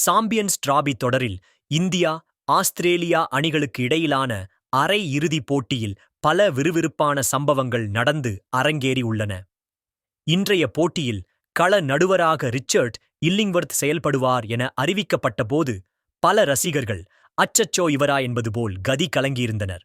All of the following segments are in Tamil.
சாம்பியன்ஸ் டிராபி தொடரில் இந்தியா, ஆஸ்திரேலியா அணிகளுக்கு இடையிலான அரை இறுதிப் போட்டியில் பல விறுவிறுப்பான சம்பவங்கள் நடந்து அரங்கேறி உள்ளன. இன்றைய போட்டியில் கள நடுவராக ரிச்சர்ட் இல்லிங்வர்த் செயல்படுவார் என அறிவிக்கப்பட்டபோது பல ரசிகர்கள் அச்சச்சோ இவரா என்பது போல் கதி கலங்கியிருந்தனர்.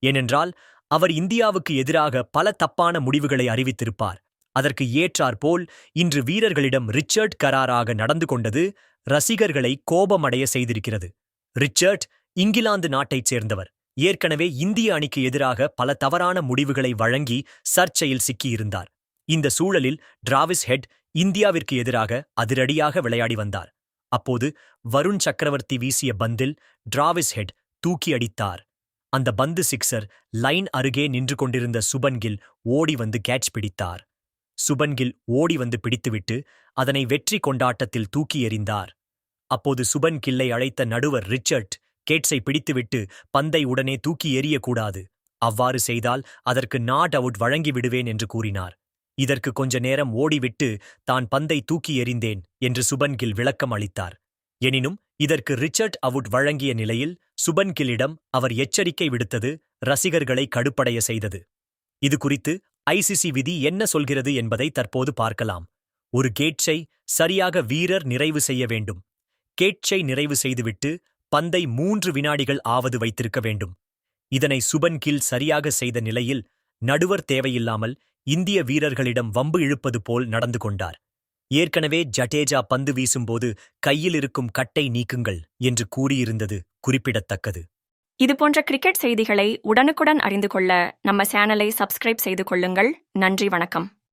ஏனென்றால் அவர் இந்தியாவுக்கு எதிராக பல தப்பான முடிவுகளை அறிவித்திருப்பார். அதற்கு ஏற்றாற்போல் இன்று வீரர்களிடம் ரிச்சர்ட் கராராக நடந்து கொண்டது ரசிகர்களை கோபமடைய செய்திருக்கிறது. ரிச்சர்ட் இங்கிலாந்து நாட்டைச் சேர்ந்தவர். ஏற்கனவே இந்திய அணிக்கு எதிராக பல தவறான முடிவுகளை வழங்கி சர்ச்சையில் சிக்கியிருந்தார். இந்த சூழலில் டிராவிஸ் ஹெட் இந்தியாவிற்கு எதிராக அதிரடியாக விளையாடி வந்தார். அப்போது வருண் சக்கரவர்த்தி வீசிய பந்தில் டிராவிஸ் ஹெட் தூக்கி அடித்தார். அந்த பந்து சிக்ஸர் லைன் அருகே நின்று கொண்டிருந்த சுபன் கில் ஓடி வந்து கேட்ச் பிடித்தார். சுபன் கில் ஓடி வந்து பிடித்துவிட்டு அதனை வெற்றி கொண்டாட்டத்தில் தூக்கி எறிந்தார். அப்போது சுபன் கில்லை அழைத்த நடுவர் ரிச்சர்ட் கேட்ஸை பிடித்துவிட்டு பந்தை உடனே தூக்கி எறியக்கூடாது, அவ்வாறு செய்தால் அதற்கு நாட் அவுட் வழங்கி விடுவேன் என்று கூறினார். இதற்கு கொஞ்ச நேரம் ஓடிவிட்டு தான் பந்தை தூக்கி எறிந்தேன் என்று சுபன் கில் விளக்கம் அளித்தார். எனினும் இதற்கு ரிச்சர்ட் அவுட் வழங்கிய நிலையில் சுபன் கில்லிடம் அவர் எச்சரிக்கை விடுத்தது ரசிகர்களை கடுப்படைய செய்தது. இது குறித்து ஐசிசி விதி என்ன சொல்கிறது என்பதை தற்போது பார்க்கலாம். ஒரு கேட்சை சரியாக வீரர் நிறைவு செய்ய வேண்டும். கேட்சை நிறைவு செய்துவிட்டு பந்தை 3 வினாடிகள் ஆவது வைத்திருக்க வேண்டும். இதனை சுபன் கில் சரியாக செய்த நிலையில் நடுவர் தேவையில்லாமல் இந்திய வீரர்களிடம் வம்பு இழுப்பது போல் நடந்து கொண்டார். ஏற்கனவே ஜடேஜா பந்து வீசும்போது கையில் இருக்கும் கட்டை நீக்குங்கள் என்று கூறியிருந்தது குறிப்பிடத்தக்கது. இதுபோன்ற கிரிக்கெட் செய்திகளை உடனுக்குடன் அறிந்து கொள்ள நம்ம சேனலை சப்ஸ்கிரைப் செய்து கொள்ளுங்கள். நன்றி, வணக்கம்.